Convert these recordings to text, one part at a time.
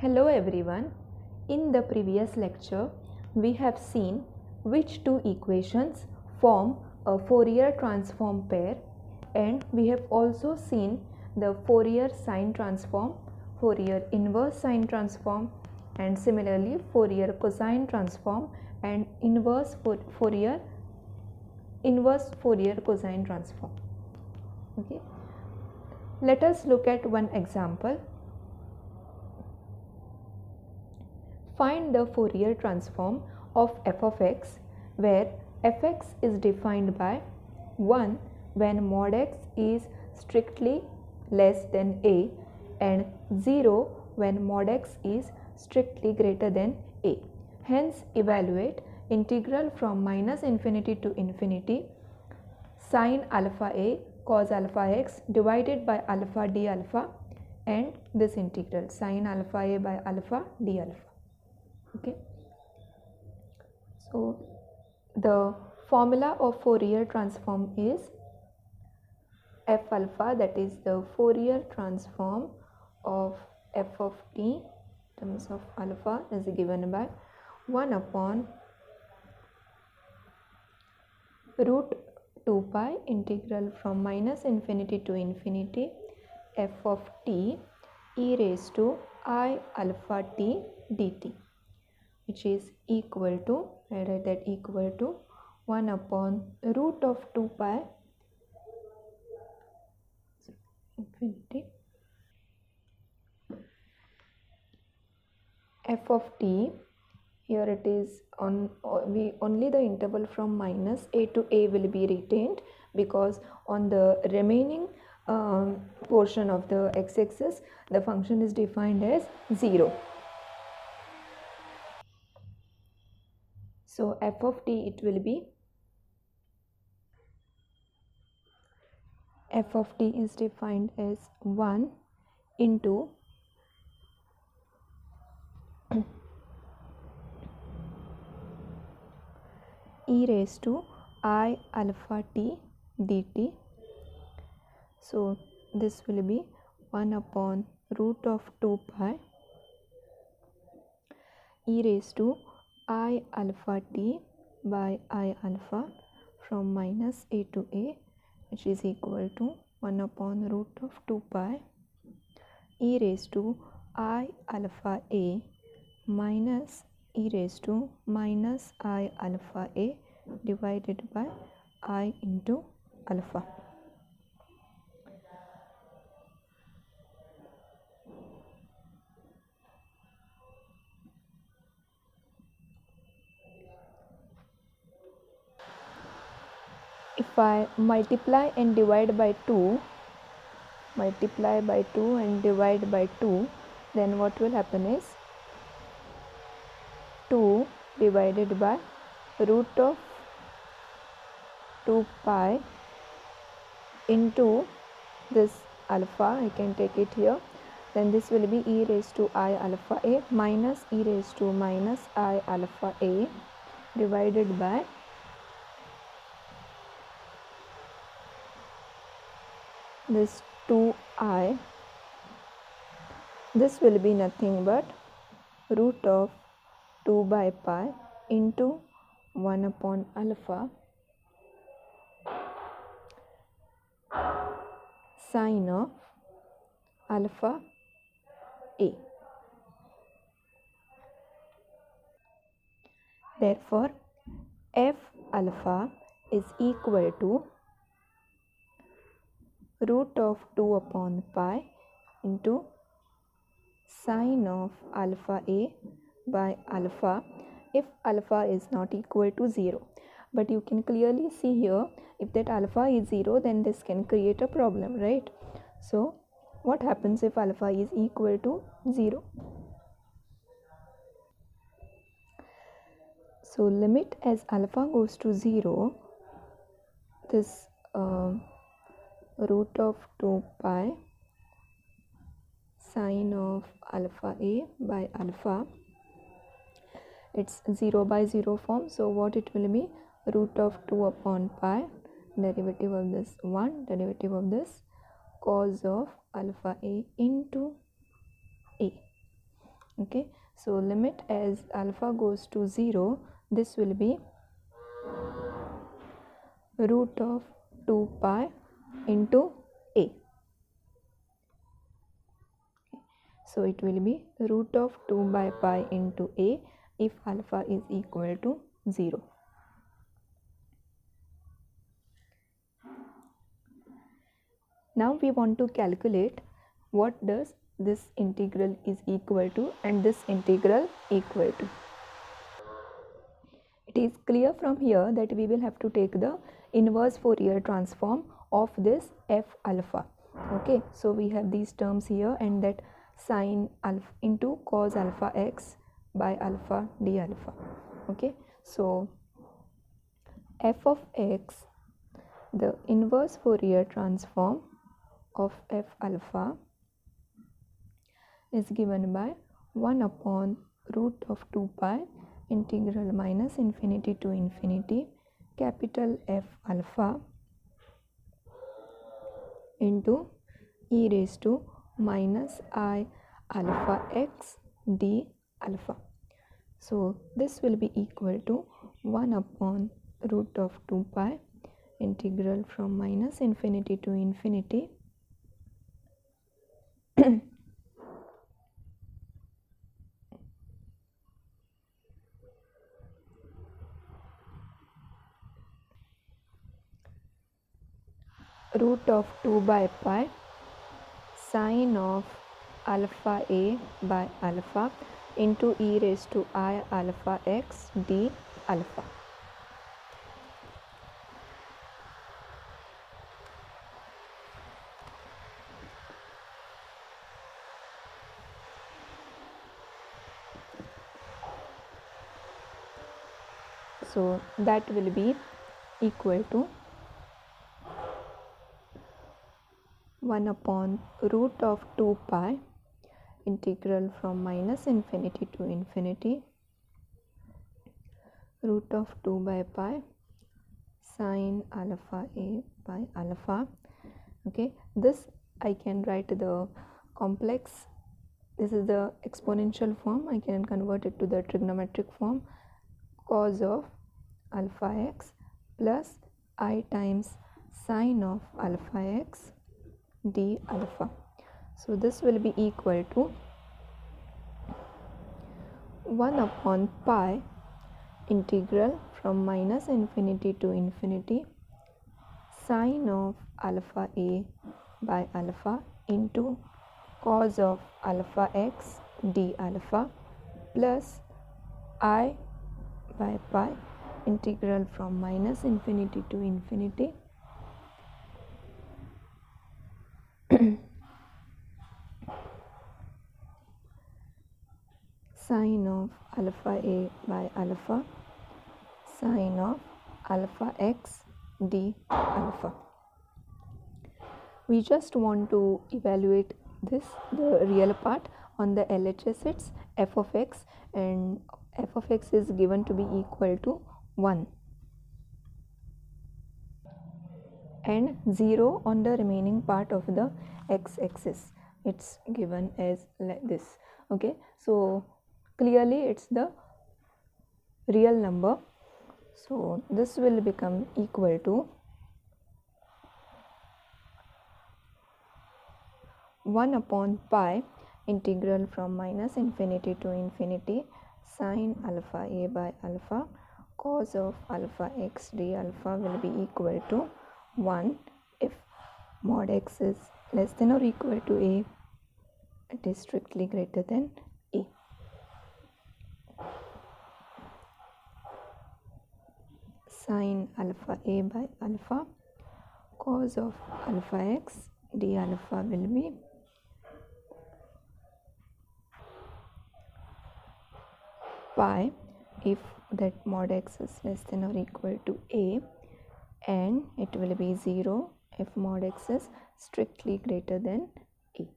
Hello everyone. In the previous lecture, we have seen which two equations form a Fourier transform pair, and we have also seen the Fourier sine transform, Fourier inverse sine transform, and similarly Fourier cosine transform and inverse Fourier cosine transform. Okay. Let us look at one example. Find the Fourier transform of f of x, where fx is defined by 1 when mod x is strictly less than a and 0 when mod x is strictly greater than a. Hence, evaluate integral from minus infinity to infinity sine alpha a cos alpha x divided by alpha d alpha, and this integral sine alpha a by alpha d alpha. Okay, so the formula of Fourier transform is f alpha, that is the Fourier transform of f of t in terms of alpha is given by 1 upon root 2 pi integral from minus infinity to infinity f of t e raised to I alpha t dt, which is equal to, I write that equal to 1 upon root of 2 pi infinity f of t. Here it is only the interval from minus a to a will be retained, because on the remaining portion of the x-axis the function is defined as 0. So f of t, it will be f of t is defined as 1 into e raised to I alpha t dt. So this will be 1 upon root of 2 pi e raised to I alpha t by I alpha from minus a to a, which is equal to 1 upon root of 2 pi e raised to I alpha a minus e raised to minus I alpha a divided by I into alpha. If I multiply and divide by 2, and divide by 2, then what will happen is 2 divided by root of 2 pi into this alpha, I can take it here, then this will be e raised to I alpha a minus e raised to minus I alpha a divided by this 2i. This will be nothing but root of 2 by pi into 1 upon alpha sine of alpha a. Therefore, f alpha is equal to root of 2 upon pi into sine of alpha a by alpha, if alpha is not equal to 0. But you can clearly see here, if that alpha is 0, then this can create a problem, right? So what happens if alpha is equal to 0? So limit as alpha goes to 0, this root of 2 pi sine of alpha a by alpha, it's 0 by 0 form. So what it will be? Root of 2 upon pi, derivative of this 1, derivative of this cos of alpha a into a. Okay, so limit as alpha goes to 0, this will be root of 2 pi into a. So it will be root of 2 by pi into a if alpha is equal to 0. Now we want to calculate what does this integral is equal to and this integral equal to. It is clear from here that we will have to take the inverse Fourier transform of this f alpha. Okay, so we have these terms here, and that sine alpha into cos alpha x by alpha d alpha. Okay, so f of x, the inverse Fourier transform of f alpha is given by 1 upon root of 2 pi integral minus infinity to infinity capital F alpha into e raised to minus I alpha x d alpha. So this will be equal to 1 upon root of 2 pi integral from minus infinity to infinity root of 2 by pi sine of alpha a by alpha into e raised to I alpha x d alpha. So that will be equal to 1 upon root of 2 pi integral from minus infinity to infinity root of 2 by pi sine alpha a by alpha. Okay, this I can write the complex, this is the exponential form, I can convert it to the trigonometric form, cos of alpha x plus I times sine of alpha x d alpha. So this will be equal to 1 upon pi integral from minus infinity to infinity sine of alpha a by alpha into cos of alpha x d alpha plus I by pi integral from minus infinity to infinity sine of alpha a by alpha sine of alpha x d alpha. We just want to evaluate this, the real part on the LHS, it's f of x, and f of x is given to be equal to 1 and 0 on the remaining part of the x-axis. It's given as like this. Okay, so clearly it's the real number, so this will become equal to 1 upon pi integral from minus infinity to infinity sine alpha a by alpha cos of alpha x d alpha will be equal to 1 if mod x is less than or equal to a, it is strictly greater than a. Sine alpha a by alpha cos of alpha x d alpha will be pi if that mod x is less than or equal to a, and it will be 0 if mod x is strictly greater than a.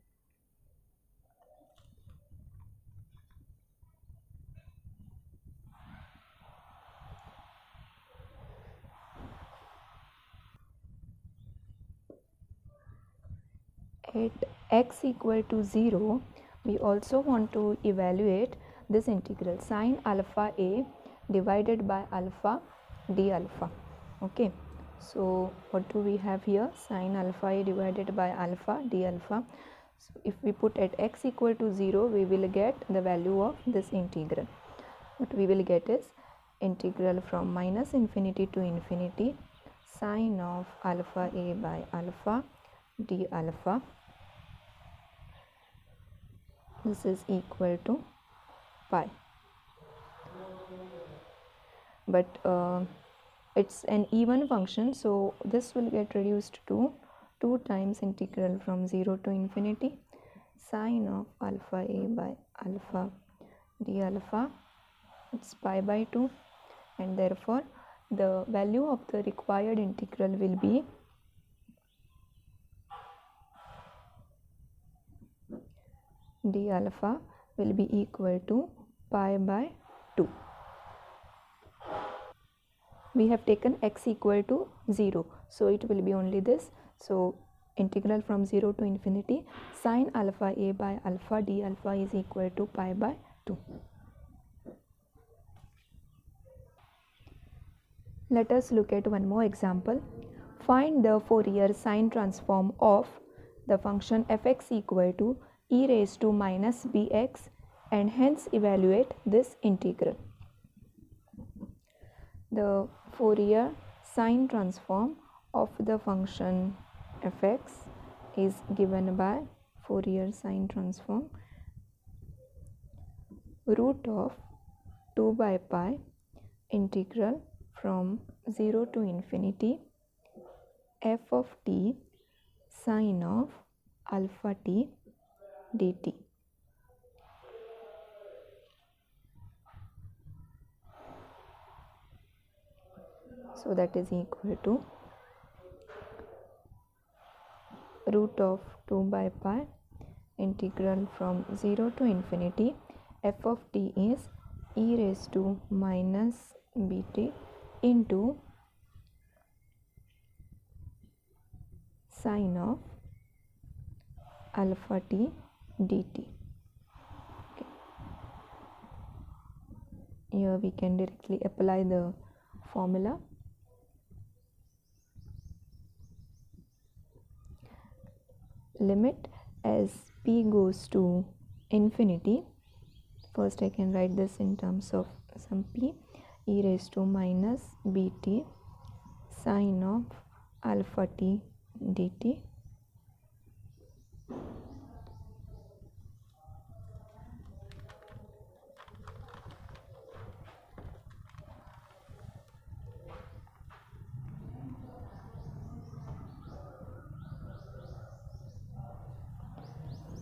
At x equal to 0, we also want to evaluate this integral sine alpha a divided by alpha d alpha. Okay, so what do we have here? Sine alpha a divided by alpha d alpha. So if we put at x equal to 0, we will get the value of this integral. What we will get is integral from minus infinity to infinity sine of alpha a by alpha d alpha. This is equal to pi, but it's an even function, so this will get reduced to 2 times integral from 0 to infinity sine of alpha a by alpha d alpha. It's pi by 2, and therefore the value of the required integral will be d alpha will be equal to pi by 2. We have taken x equal to 0, so it will be only this. So integral from 0 to infinity sine alpha a by alpha d alpha is equal to pi by 2. Let us look at one more example. Find the Fourier sine transform of the function fx equal to e raised to minus bx and hence evaluate this integral. The Fourier sine transform of the function fx is given by Fourier sine transform root of 2 by pi integral from 0 to infinity f of t sine of alpha t dt. So that is equal to root of 2 by pi integral from 0 to infinity f of t is e raised to minus bt into sine of alpha t dt. Okay. Here we can directly apply the formula. Limit as p goes to infinity. First I can write this in terms of some p, e raised to minus bt sine of alpha t dt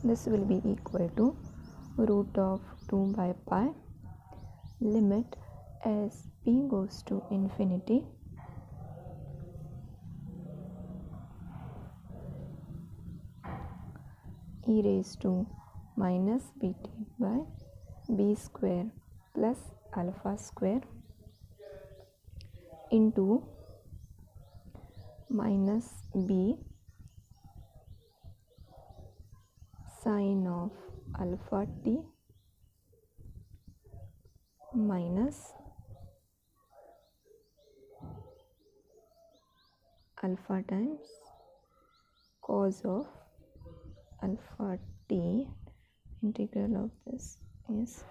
this will be equal to root of 2 by pi limit as p goes to infinity e raised to minus bt by b square plus alpha square into minus b sine of alpha t minus alpha times cos of alpha t. Integral of this is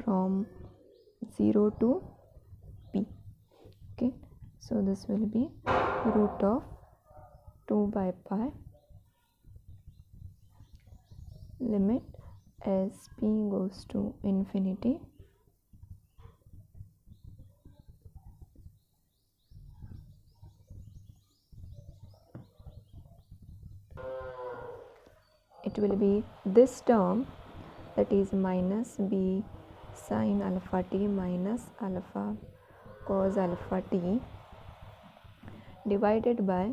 from 0 to p. Okay, so this will be root of 2 by pi limit as p goes to infinity it will be this term, that is minus b sine alpha t minus alpha cos alpha t divided by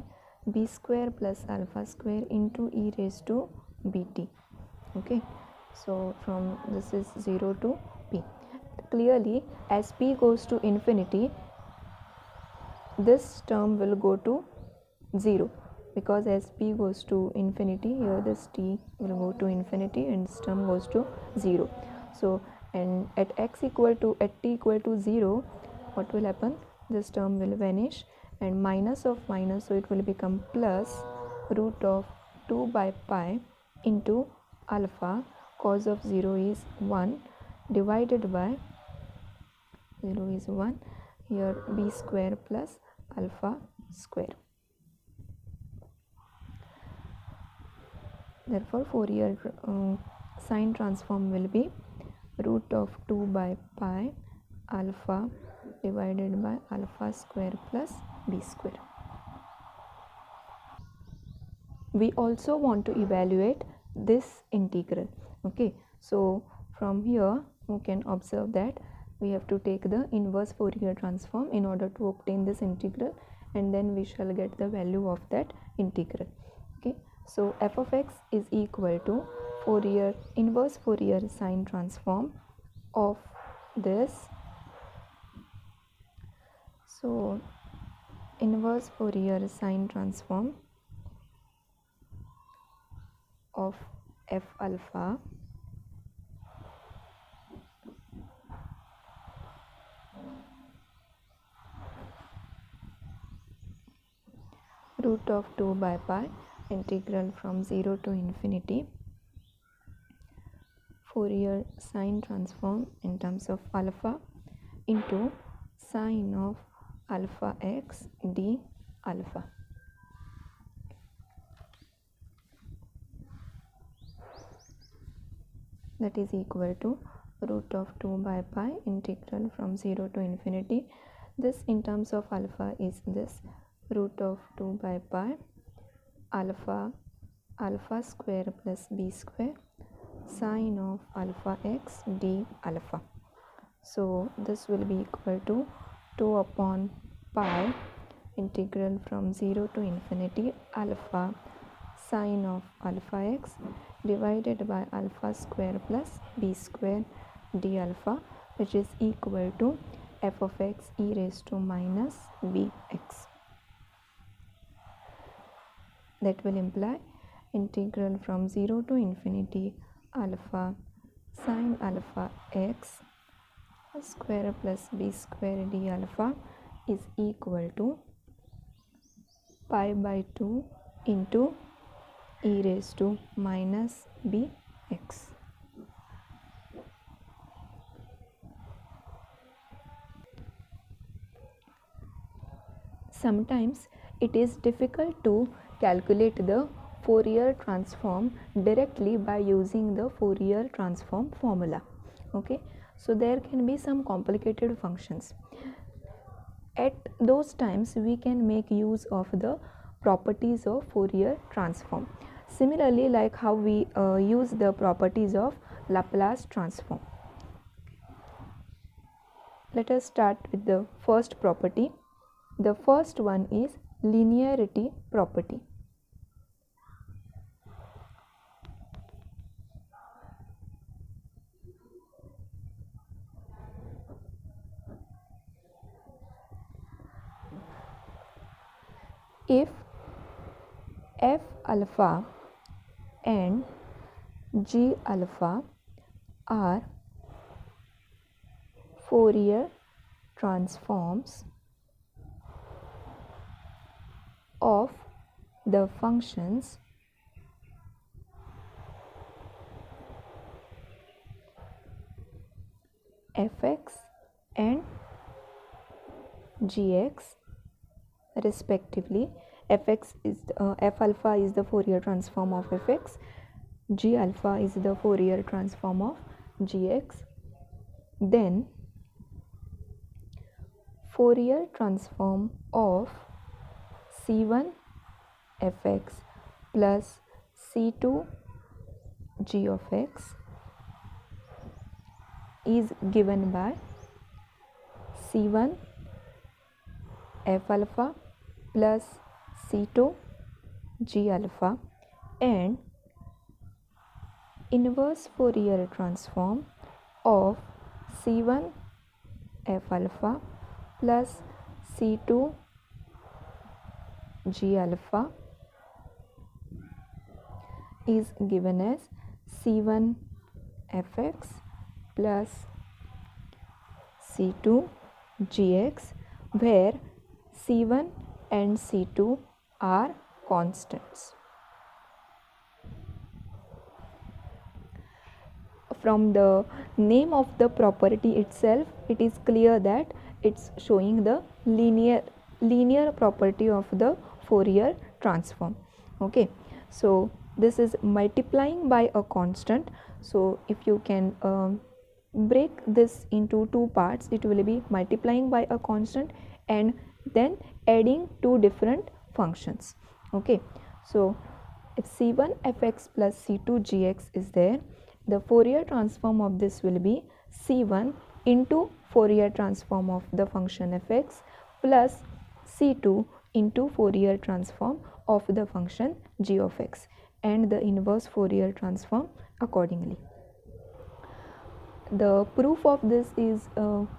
b square plus alpha square into e raised to bt. Okay, so from this is 0 to p. Clearly as p goes to infinity this term will go to 0, because as p goes to infinity, here this t will go to infinity and this term goes to 0. So and at t equal to 0, what will happen? This term will vanish, and minus of minus, so it will become plus root of 2 by pi into alpha cos of 0 is 1 divided by 0 is 1, here b square plus alpha square. Therefore Fourier sine transform will be root of 2 by pi alpha divided by alpha square plus b square. We also want to evaluate this integral. Okay, so from here you can observe that we have to take the inverse Fourier transform in order to obtain this integral, and then we shall get the value of that integral. Okay, so f of x is equal to inverse Fourier sine transform of this. So inverse Fourier sine transform of f alpha root of 2 by pi integral from 0 to infinity Fourier sine transform in terms of alpha into sine of alpha x d alpha. That is equal to root of 2 by pi integral from 0 to infinity. This in terms of alpha is this root of 2 by pi alpha square plus b square sine of alpha x d alpha. So this will be equal to 2 upon pi integral from 0 to infinity alpha sine of alpha x divided by alpha square plus b square d alpha, which is equal to f of x e raised to minus bx. That will imply integral from 0 to infinity alpha sine alpha x square plus b square d alpha is equal to pi by 2 into e raised to minus bx. Sometimes it is difficult to calculate the Fourier transform directly by using the Fourier transform formula. Okay, so there can be some complicated functions. At those times we can make use of the properties of Fourier transform, similarly like how we use the properties of Laplace transform. Let us start with the first property. The first one is linearity property. If f alpha and g alpha are Fourier transforms of the functions fx and gx respectively. F alpha is the Fourier transform of fx, g alpha is the Fourier transform of gx, then Fourier transform of c1 fx plus c2 g of x is given by c1 f alpha plus c2 g alpha and inverse Fourier transform of c1 f alpha plus c2 G alpha is given as C1 fx plus C2 gx, where C1 and C2 are constants. From the name of the property itself, it is clear that it's showing the linear property of the Fourier transform. Okay, so this is multiplying by a constant. So if you can break this into two parts, it will be multiplying by a constant and then adding two different functions. Okay, so if C1 fx plus C2 gx is there, the Fourier transform of this will be C1 into Fourier transform of the function fx plus C2 into Fourier transform of the function g of x, and the inverse Fourier transform accordingly. The proof of this is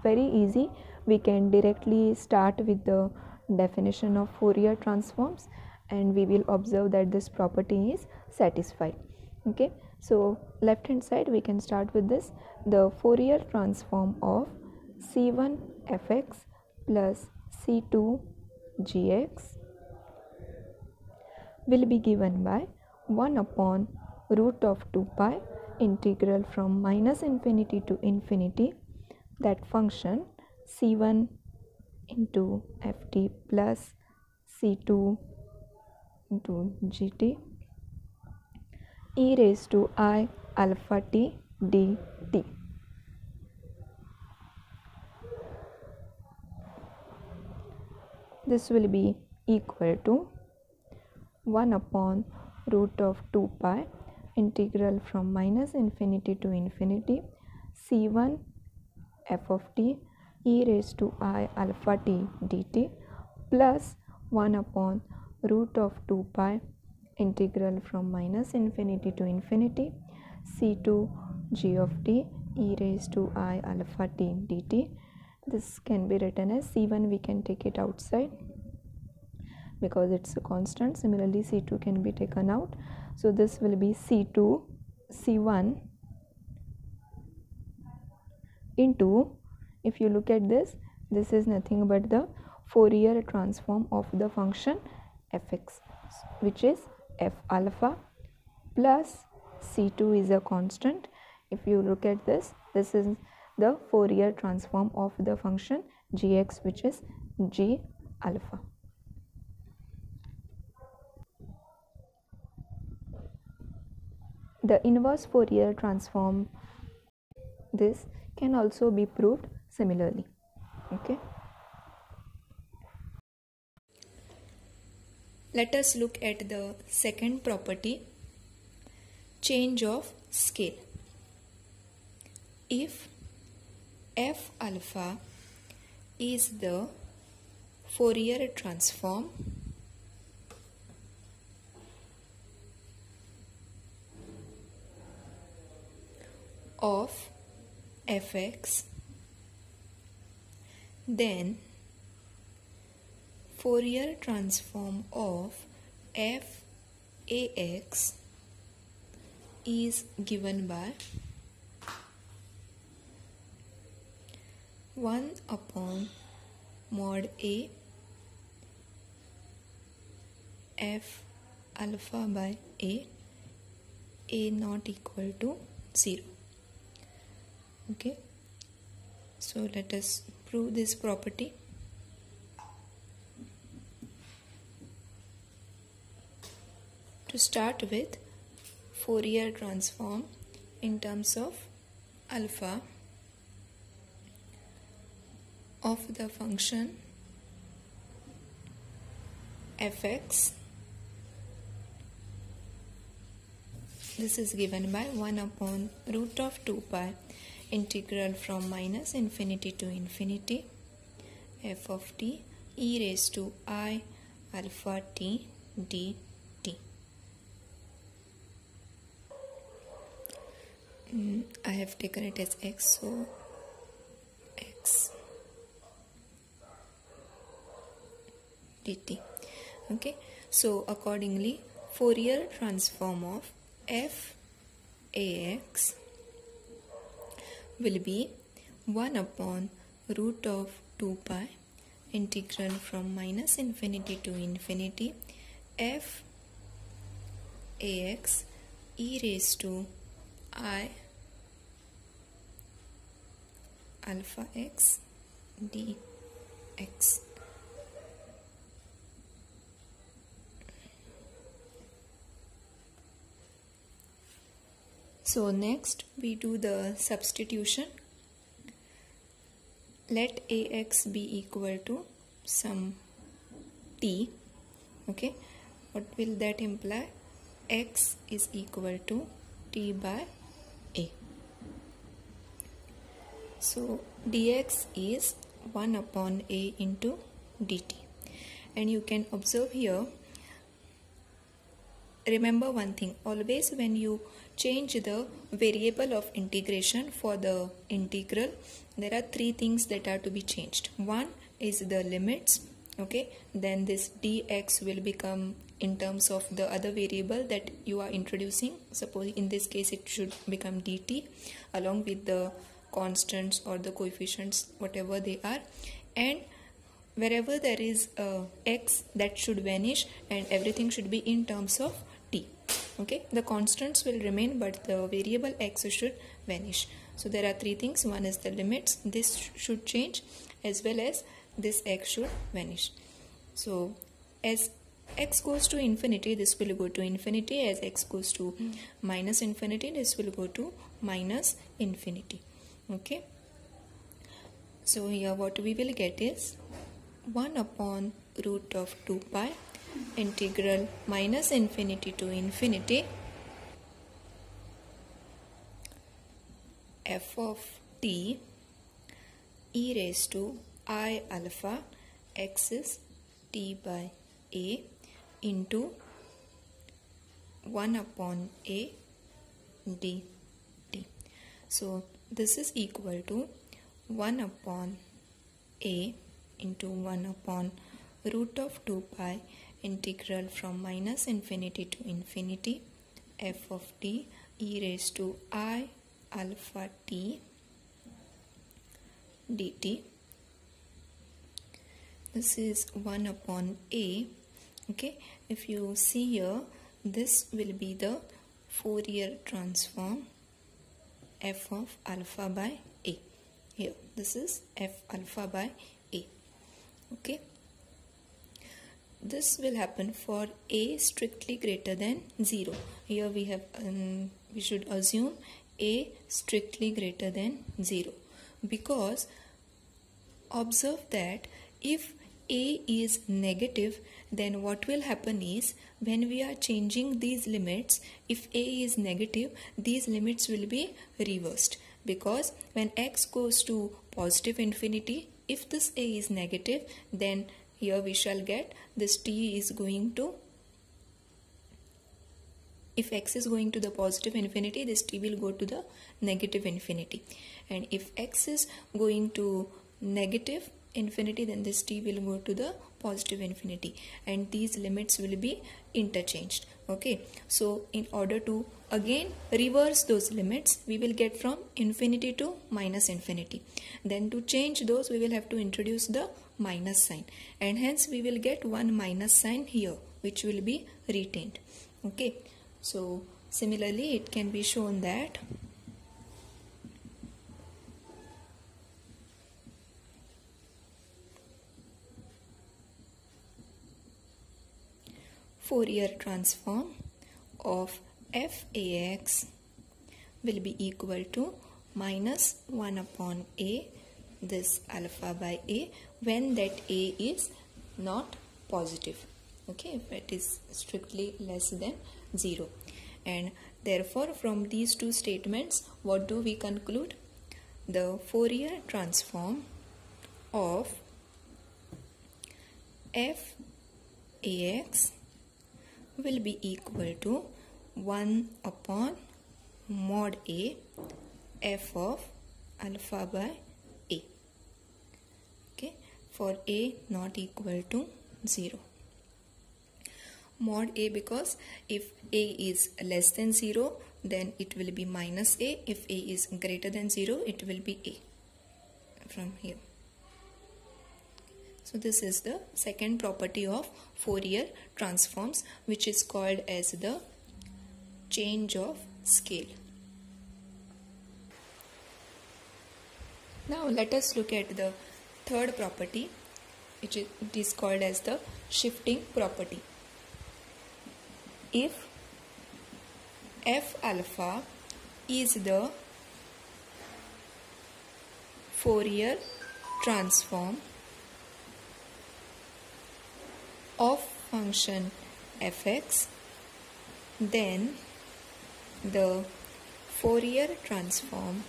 very easy. We can directly start with the definition of Fourier transforms, and we will observe that this property is satisfied. Okay, so left hand side we can start with this. The Fourier transform of C1 fx plus C2 gx will be given by 1 upon root of 2 pi integral from minus infinity to infinity, that function C1 into ft plus C2 into gt e raised to I alpha t dt. This will be equal to 1 upon root of 2 pi integral from minus infinity to infinity C1 f of t e raised to I alpha t dt plus 1 upon root of 2 pi integral from minus infinity to infinity C2 g of t e raised to I alpha t dt. This can be written as C1, we can take it outside because it's a constant. Similarly, C2 can be taken out. So this will be C1 into, if you look at this, this is nothing but the Fourier transform of the function fx, which is f alpha plus C2 is a constant. If you look at this, this is the Fourier transform of the function gx, which is g alpha. The inverse Fourier transform, this can also be proved similarly. Okay. Let us look at the second property, change of scale. If f alpha is the Fourier transform of fx, then Fourier transform of f(ax) is given by 1 upon mod a f alpha by a not equal to 0. Okay, so let us prove this property. To start with, Fourier transform in terms of alpha of the function fx, this is given by 1 upon root of 2 pi integral from minus infinity to infinity f of t e raised to I alpha t dt. I have taken it as x, so x dt. Okay, so accordingly Fourier transform of f ax will be 1 upon root of 2 pi integral from minus infinity to infinity f ax e raised to I alpha x dx. So next we do the substitution. Let ax be equal to some t. Okay, what will that imply? X is equal to t by a. So dx is 1 upon a into dt. And you can observe here, remember one thing, always when you change the variable of integration for the integral, there are three things that are to be changed. One is the limits, okay, then this dx will become in terms of the other variable that you are introducing. Suppose in this case it should become dt along with the constants or the coefficients, whatever they are, and wherever there is x, that should vanish and everything should be in terms of t. Okay, the constants will remain but the variable x should vanish. So there are three things. One is the limits, this should change, as well as this x should vanish. So as x goes to infinity, this will go to infinity. As x goes to minus infinity, this will go to minus infinity. Okay, so here what we will get is 1 upon root of 2 pi integral minus infinity to infinity f of t e raised to I alpha x is t by a into 1 upon a dt. So this is equal to 1 upon a into 1 upon root of 2 pi integral from minus infinity to infinity f of t e raised to I alpha t dt. This is 1 upon a. Okay, if you see here, this will be the Fourier transform f of alpha by a. Here this is f alpha by a. Okay, this will happen for a strictly greater than 0. Here we have we should assume a strictly greater than 0, because observe that if a is negative, then what will happen is when we are changing these limits, if a is negative, these limits will be reversed, because when x goes to positive infinity, if this a is negative, then here we shall get this t is going to, if x is going to the positive infinity, this t will go to the negative infinity, and if x is going to negative infinity, then this t will go to the positive infinity, and these limits will be interchanged. Okay, so in order to again reverse those limits, we will get from infinity to minus infinity. Then to change those, we will have to introduce the minus sign, and hence we will get one minus sign here, which will be retained. Okay, so similarly it can be shown that Fourier transform of f(ax) will be equal to minus 1 upon a, this alpha by a, when that a is not positive. Okay, if it is strictly less than 0. And therefore from these two statements, what do we conclude? The Fourier transform of f(ax) will be equal to 1 upon mod a f of alpha by a. Okay, for a not equal to 0. mod a because if a is less than 0 then it will be minus a. If a is greater than 0 it will be a from here. So this is the second property of Fourier transforms, which is called as the change of scale. Now let us look at the third property, which it is called as the shifting property. If f alpha is the Fourier transform of function fx, then the Fourier transform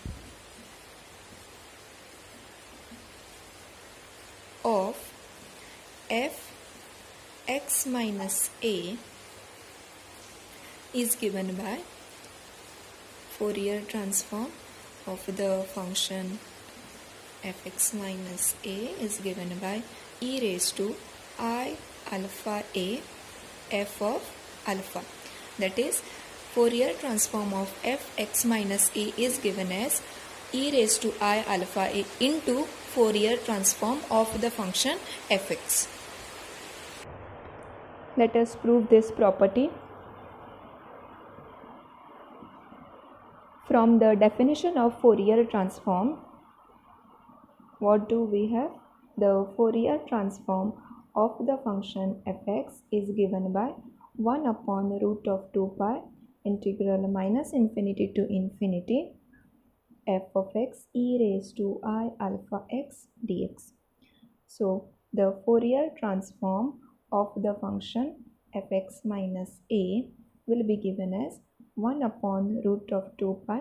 of f x minus a is given by Fourier transform of the function fx minus a is given by e raised to I alpha a f of alpha. That is, Fourier transform of fx minus a is given as e raised to I alpha a into Fourier transform of the function fx. Let us prove this property. From the definition of Fourier transform, what do we have? The Fourier transform of the function fx is given by 1 upon root of 2 pi integral minus infinity to infinity f of x e raised to I alpha x dx. So the Fourier transform of the function fx minus a will be given as 1 upon root of 2 pi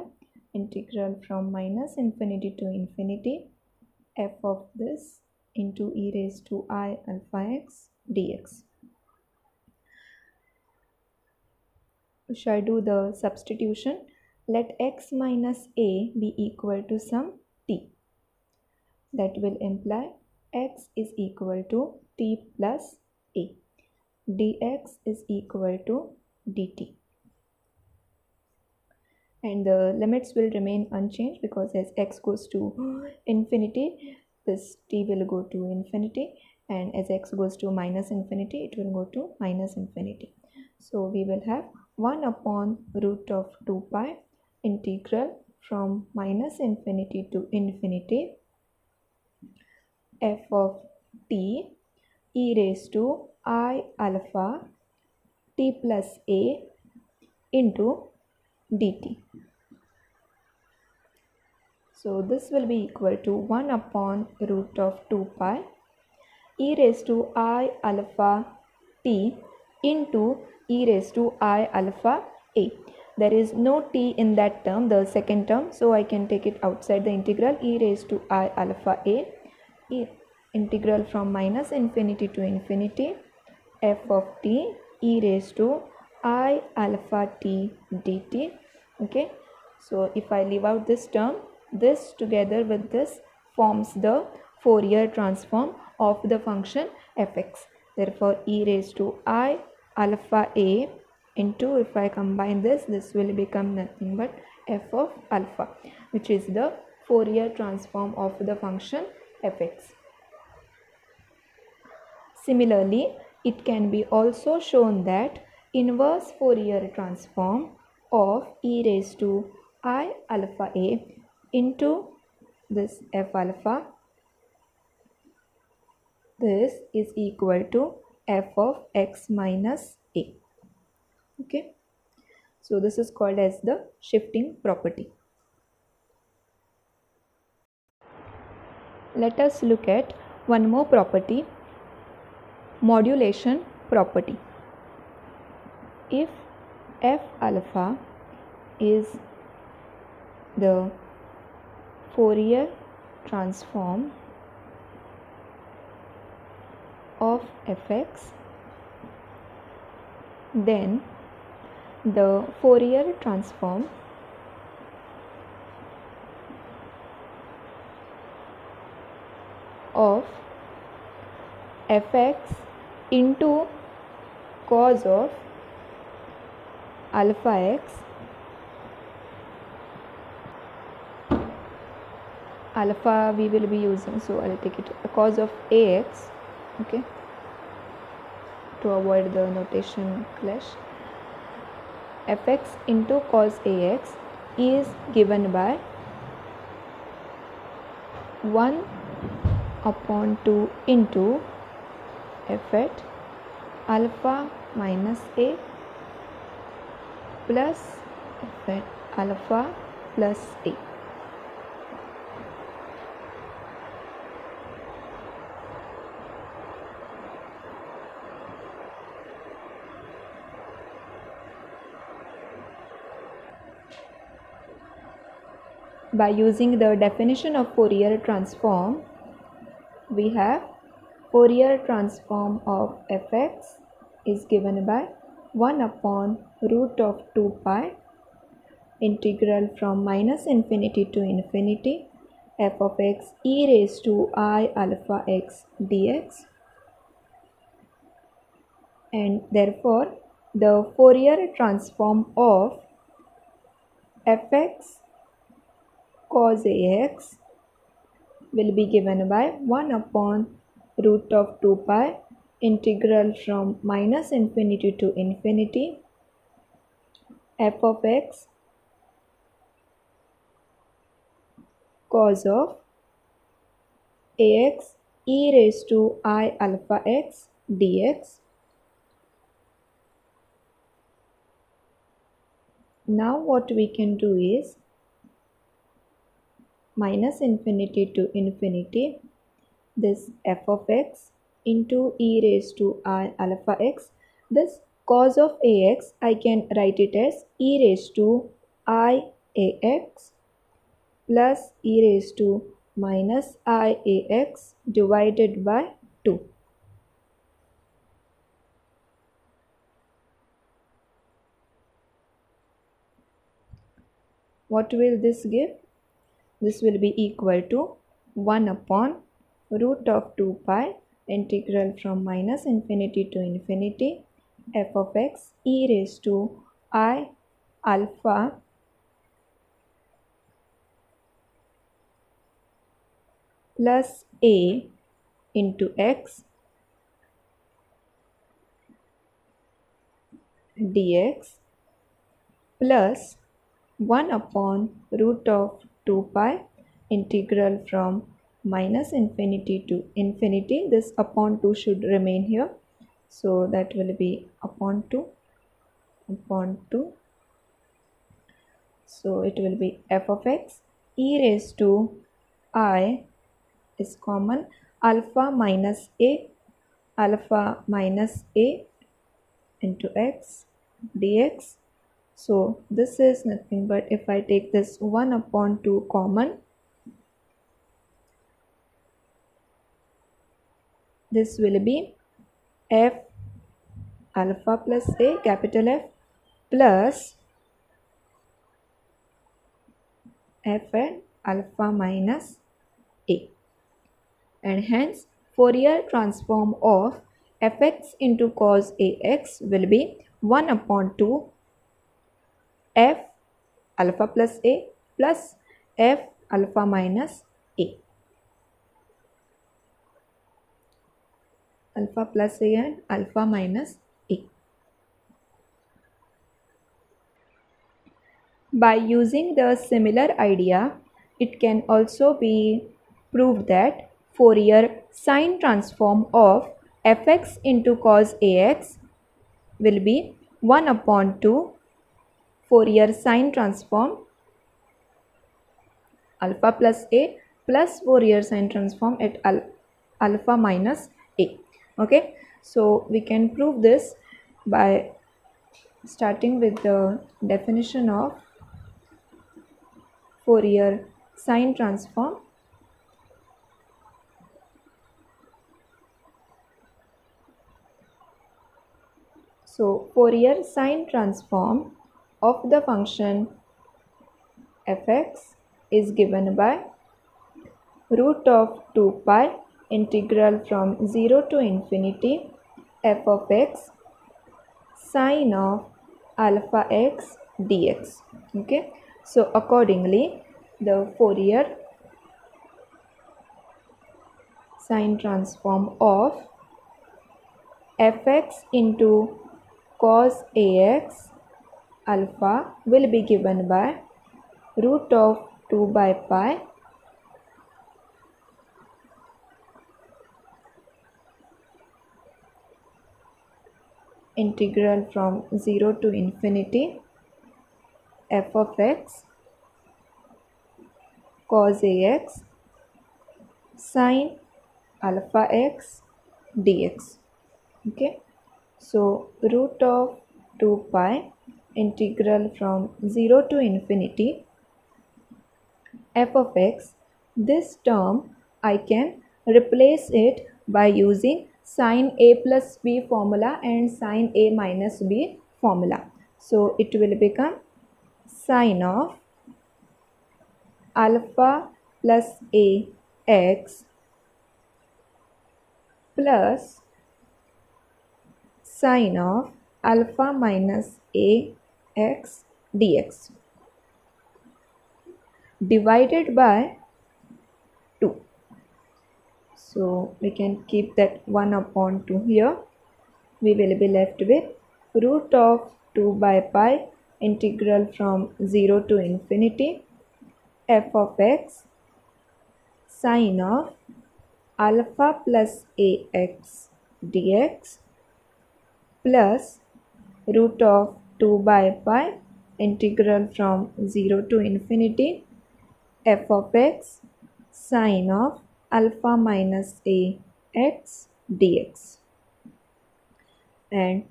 integral from minus infinity to infinity f of this into e raised to I alpha x dx. Shall I do the substitution? Let x minus a be equal to some t. That will imply x is equal to t plus a. Dx is equal to dt. And the limits will remain unchanged because as x goes to infinity, this t will go to infinity, and as x goes to minus infinity, it will go to minus infinity. So we will have 1 upon root of 2 pi integral from minus infinity to infinity f of t e raised to I alpha t plus a into dt. So this will be equal to 1 upon root of 2 pi e raised to I alpha t into e raised to I alpha a. There is no t in that term, the second term, so I can take it outside the integral. E raised to I alpha a, integral from minus infinity to infinity f of t e raised to I alpha t dt. Okay, so if I leave out this term, this together with this forms the Fourier transform of the function fx. Therefore e raised to I alpha a into, if I combine this will become nothing but f of alpha, which is the Fourier transform of the function fx. Similarly, it can be also shown that inverse Fourier transform of e raised to I alpha a into this f alpha, this is equal to f of x minus a. Okay, so this is called as the shifting property. Let us look at one more property, modulation property. If f alpha is the Fourier transform of fx, then the Fourier transform of fx into cos of alpha x, alpha we will be using, so I'll take it cos of ax, okay, to avoid the notation clash. Fx into cos ax is given by 1 upon 2 into f at alpha minus a plus f at alpha plus a. By using the definition of Fourier transform, we have Fourier transform of fx is given by 1 upon root of 2 pi integral from minus infinity to infinity f of x e raised to I alpha x dx, and therefore the Fourier transform of fx cos ax will be given by 1 upon root of 2 pi integral from minus infinity to infinity f of x cos of ax e raised to I alpha x dx. Now what we can do is minus infinity to infinity this f of x into e raised to I alpha x. This cos of ax I can write it as e raised to I ax plus e raised to minus I ax divided by 2. What will this give? This will be equal to 1 upon root of 2 pi integral from minus infinity to infinity f of x e raised to I alpha plus a into x dx plus 1 upon root of 2 pi integral from minus infinity to infinity. This upon 2 should remain here, so that will be upon 2, so it will be f of x e raised to I is common alpha minus a into x dx. So this is nothing but if I take this 1 upon 2 common, this will be f alpha plus a capital F plus f at alpha minus a, and hence Fourier transform of fx into cos ax will be 1 upon 2 f alpha plus a plus f alpha minus a, alpha plus a and alpha minus a. By using the similar idea, it can also be proved that Fourier sine transform of fx into cos ax will be 1 upon 2 Fourier sine transform alpha plus a plus Fourier sine transform at alpha minus a. Okay, so we can prove this by starting with the definition of Fourier sine transform. So Fourier sine transform of the function fx is given by root of 2 pi integral from 0 to infinity f of x sine of alpha x dx. Okay, so accordingly the Fourier sine transform of fx into cos ax alpha will be given by root of 2 by pi integral from 0 to infinity f of x cos ax sine alpha x dx. Okay, so root of 2 pi integral from 0 to infinity f of x. This term I can replace it by using sin a plus b formula and sin a minus b formula. So it will become sin of alpha plus a x plus sin of alpha minus a x dx divided by 2. So we can keep that 1 upon 2 here. We will be left with root of 2 by pi integral from 0 to infinity f of x sin of alpha plus ax dx plus root of 2 by pi integral from 0 to infinity f of x sin of alpha minus a x dx. And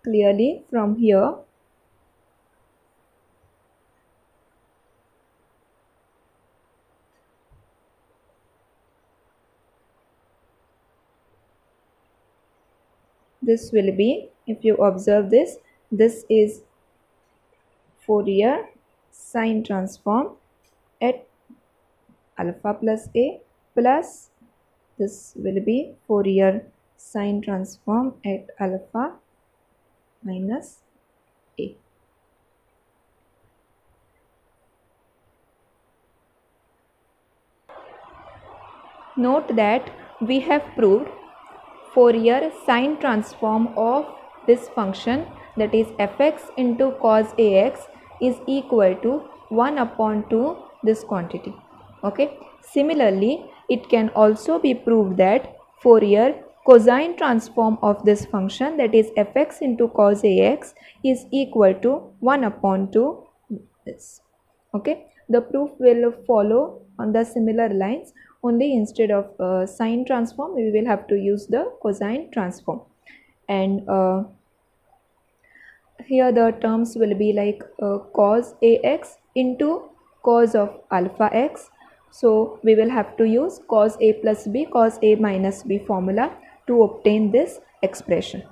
clearly from here this will be, if you observe this is Fourier sine transform at alpha plus a plus this will be Fourier sine transform at alpha minus a. Note that we have proved Fourier sine transform of this function, that is fx into cos ax, is equal to 1 upon 2 this quantity. Okay. Similarly, it can also be proved that Fourier cosine transform of this function, that is fx into cos ax, is equal to 1 upon 2 this. Okay. The proof will follow on the similar lines, only instead of sine transform we will have to use the cosine transform. And here the terms will be like cos ax into cos of alpha x. So we will have to use cos a plus b cos a minus b formula to obtain this expression.